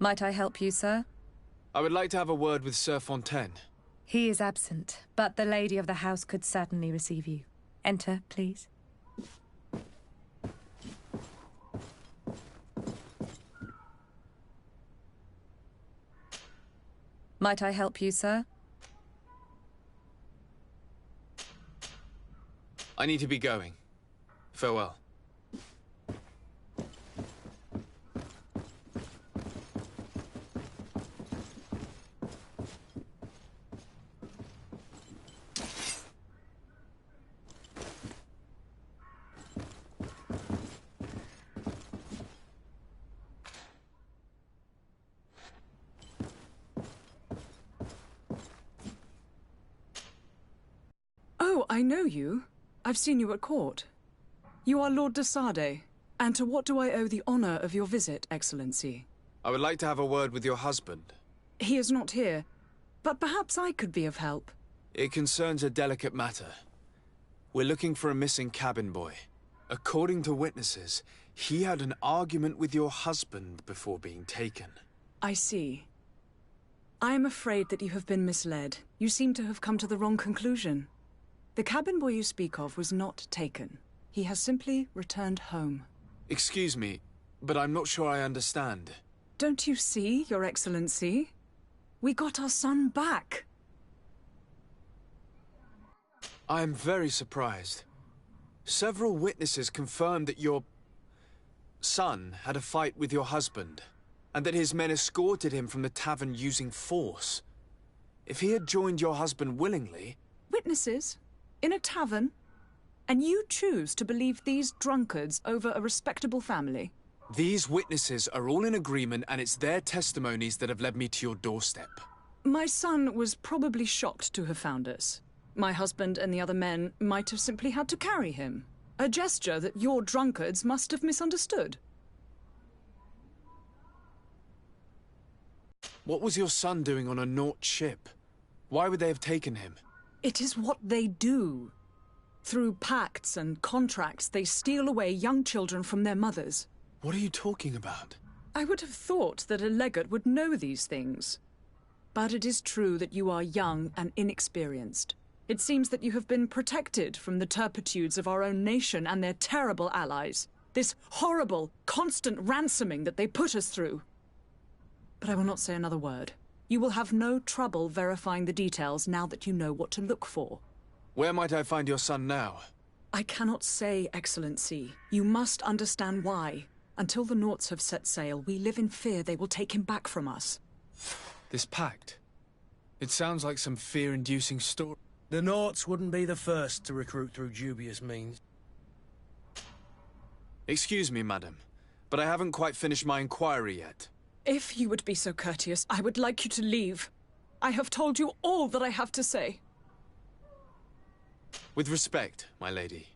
Might I help you, sir? I would like to have a word with Sir Fontaine. He is absent, but the lady of the house could certainly receive you. Enter, please. Might I help you, sir? I need to be going. Farewell. Oh, I know you. I've seen you at court. You are Lord de Sade, and to what do I owe the honor of your visit, Excellency? I would like to have a word with your husband. He is not here, but perhaps I could be of help. It concerns a delicate matter. We're looking for a missing cabin boy. According to witnesses, he had an argument with your husband before being taken. I see. I am afraid that you have been misled. You seem to have come to the wrong conclusion. The cabin boy you speak of was not taken. He has simply returned home. Excuse me, but I'm not sure I understand. Don't you see, Your Excellency? We got our son back. I am very surprised. Several witnesses confirmed that your son had a fight with your husband, and that his men escorted him from the tavern using force. If he had joined your husband willingly... Witnesses? In a tavern? And you choose to believe these drunkards over a respectable family? These witnesses are all in agreement, and it's their testimonies that have led me to your doorstep. My son was probably shocked to have found us. My husband and the other men might have simply had to carry him. A gesture that your drunkards must have misunderstood. What was your son doing on a Naut ship? Why would they have taken him? It is what they do. Through pacts and contracts, they steal away young children from their mothers. What are you talking about? I would have thought that a legate would know these things. But it is true that you are young and inexperienced. It seems that you have been protected from the turpitudes of our own nation and their terrible allies. This horrible, constant ransoming that they put us through. But I will not say another word. You will have no trouble verifying the details now that you know what to look for. Where might I find your son now? I cannot say, Excellency. You must understand why. Until the Nauts have set sail, we live in fear they will take him back from us. This pact? It sounds like some fear-inducing story. The Nauts wouldn't be the first to recruit through dubious means. Excuse me, madam, but I haven't quite finished my inquiry yet. If you would be so courteous, I would like you to leave. I have told you all that I have to say. With respect, my lady.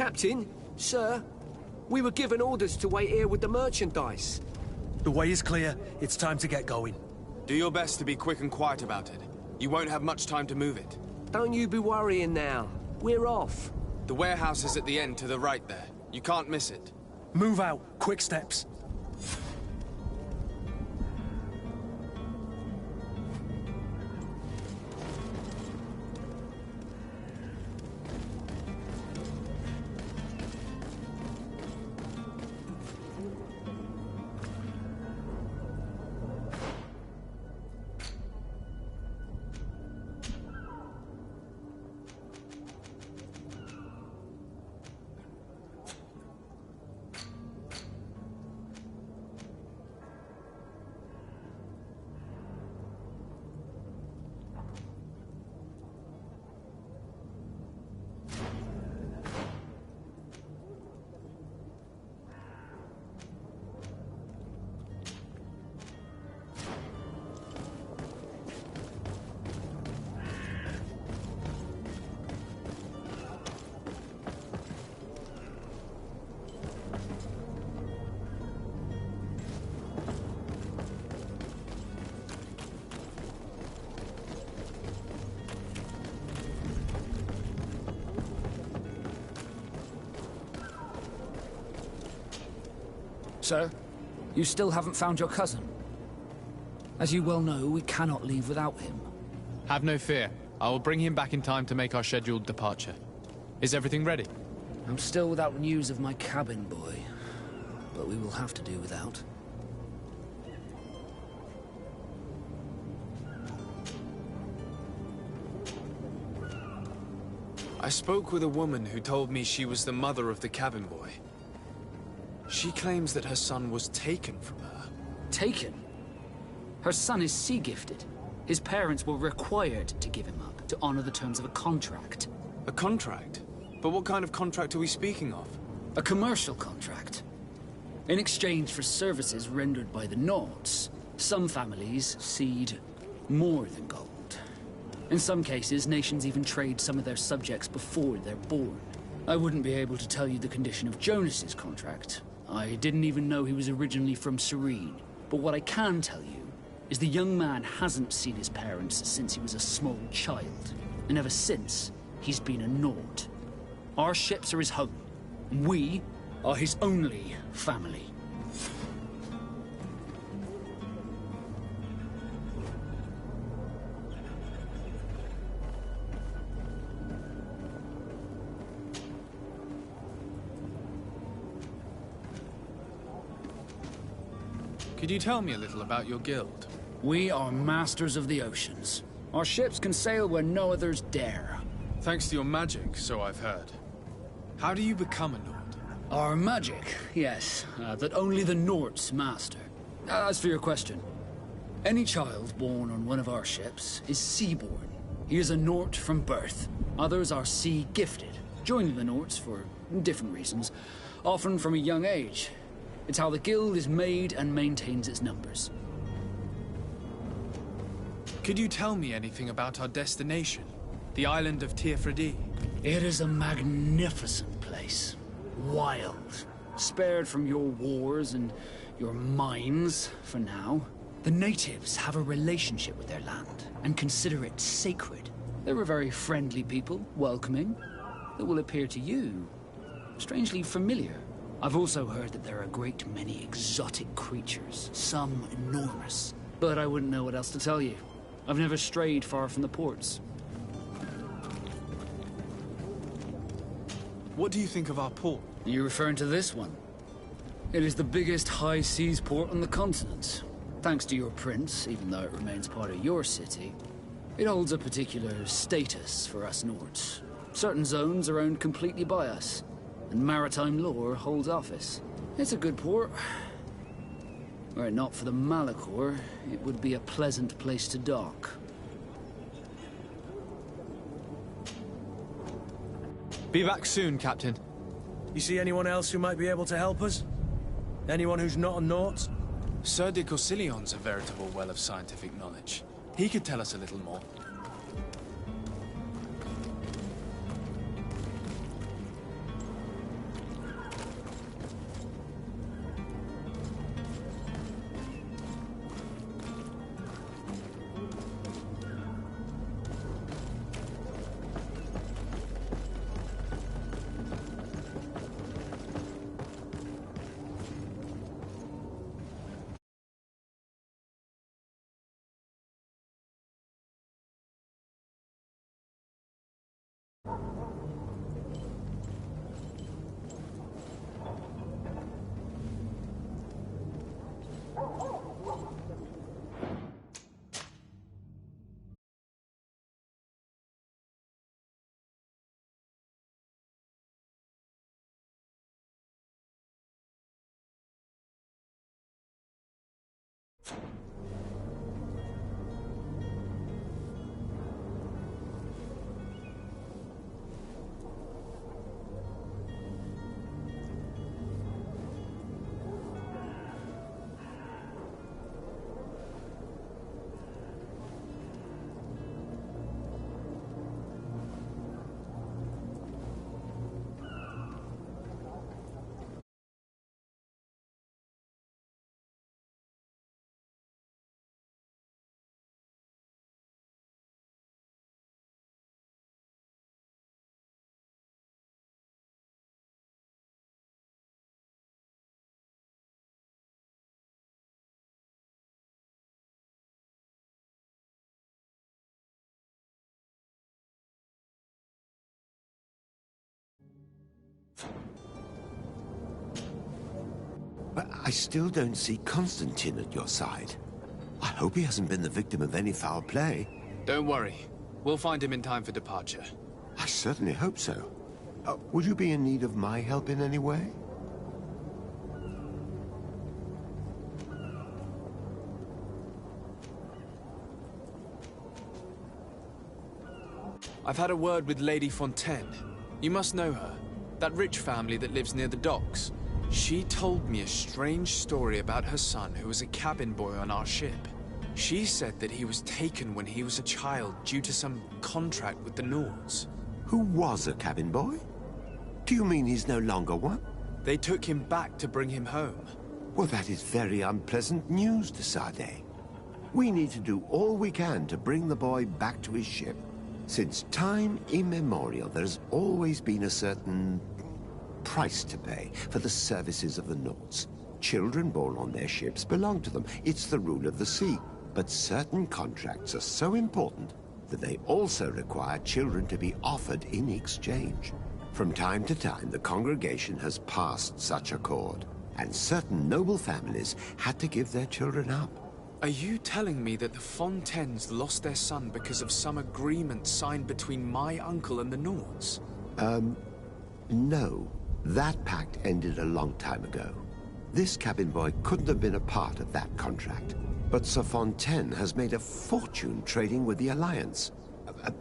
Captain, sir, we were given orders to wait here with the merchandise. The way is clear. It's time to get going. Do your best to be quick and quiet about it. You won't have much time to move it. Don't you be worrying now. We're off. The warehouse is at the end to the right there. You can't miss it. Move out. Quick steps. Sir, you still haven't found your cousin. As you well know, we cannot leave without him. Have no fear. I will bring him back in time to make our scheduled departure. Is everything ready? I'm still without news of my cabin boy, but we will have to do without. I spoke with a woman who told me she was the mother of the cabin boy. She claims that her son was taken from her. Taken? Her son is sea-gifted. His parents were required to give him up to honor the terms of a contract. A contract? But what kind of contract are we speaking of? A commercial contract. In exchange for services rendered by the Nords, some families cede more than gold. In some cases, nations even trade some of their subjects before they're born. I wouldn't be able to tell you the condition of Jonas's contract. I didn't even know he was originally from Serene. But what I can tell you is the young man hasn't seen his parents since he was a small child. And ever since, he's been a Nord. Our ships are his home. And we are his only family. Could you tell me a little about your guild? We are masters of the oceans. Our ships can sail where no others dare. Thanks to your magic, so I've heard. How do you become a Nord? Our magic, yes, that only the Nords master. As for your question, any child born on one of our ships is sea-born. He is a Nord from birth. Others are sea-gifted, joining the Nords for different reasons, often from a young age. It's how the guild is made and maintains its numbers. Could you tell me anything about our destination? The island of Teofredi? It is a magnificent place. Wild. Spared from your wars and your mines, for now. The natives have a relationship with their land and consider it sacred. They're a very friendly people, welcoming, that will appear to you strangely familiar. I've also heard that there are a great many exotic creatures, some enormous. But I wouldn't know what else to tell you. I've never strayed far from the ports. What do you think of our port? You're referring to this one? It is the biggest high seas port on the continent. Thanks to your prince, even though it remains part of your city, it holds a particular status for us Nords. Certain zones are owned completely by us, and maritime law holds office. It's a good port. Were it not for the Malachor, it would be a pleasant place to dock. Be back soon, Captain. You see anyone else who might be able to help us? Anyone who's not a Nort? Sir de Corsillion's a veritable well of scientific knowledge. He could tell us a little more. But I still don't see Constantine at your side. I hope he hasn't been the victim of any foul play. Don't worry. We'll find him in time for departure. I certainly hope so. Would you be in need of my help in any way? I've had a word with Lady Fontaine. You must know her. That rich family that lives near the docks. She told me a strange story about her son who was a cabin boy on our ship. She said that he was taken when he was a child due to some contract with the Nords. Who was a cabin boy? Do you mean he's no longer one? They took him back to bring him home. Well, that is very unpleasant news to Sade. We need to do all we can to bring the boy back to his ship. Since time immemorial, there's always been a certain price to pay for the services of the Nords. Children born on their ships belong to them. It's the rule of the sea. But certain contracts are so important that they also require children to be offered in exchange. From time to time, the congregation has passed such accord, and certain noble families had to give their children up. Are you telling me that the Fontaines lost their son because of some agreement signed between my uncle and the Nords? No. That pact ended a long time ago. This cabin boy couldn't have been a part of that contract. But Sir Fontaine has made a fortune trading with the Alliance,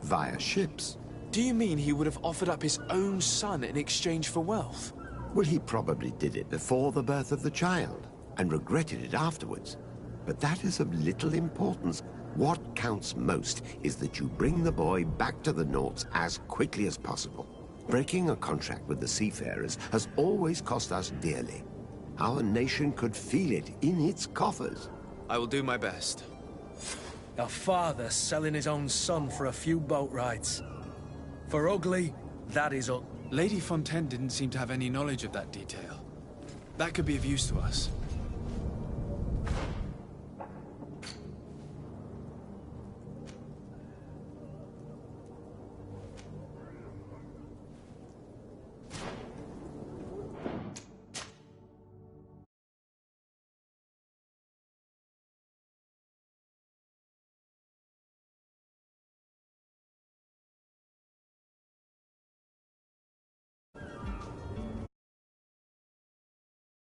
via ships. Do you mean he would have offered up his own son in exchange for wealth? Well, he probably did it before the birth of the child, and regretted it afterwards. But that is of little importance. What counts most is that you bring the boy back to the Nords as quickly as possible. Breaking a contract with the seafarers has always cost us dearly. Our nation could feel it in its coffers. I will do my best. A father selling his own son for a few boat rides. For ugly, that is ugly. Lady Fontaine didn't seem to have any knowledge of that detail. That could be of use to us.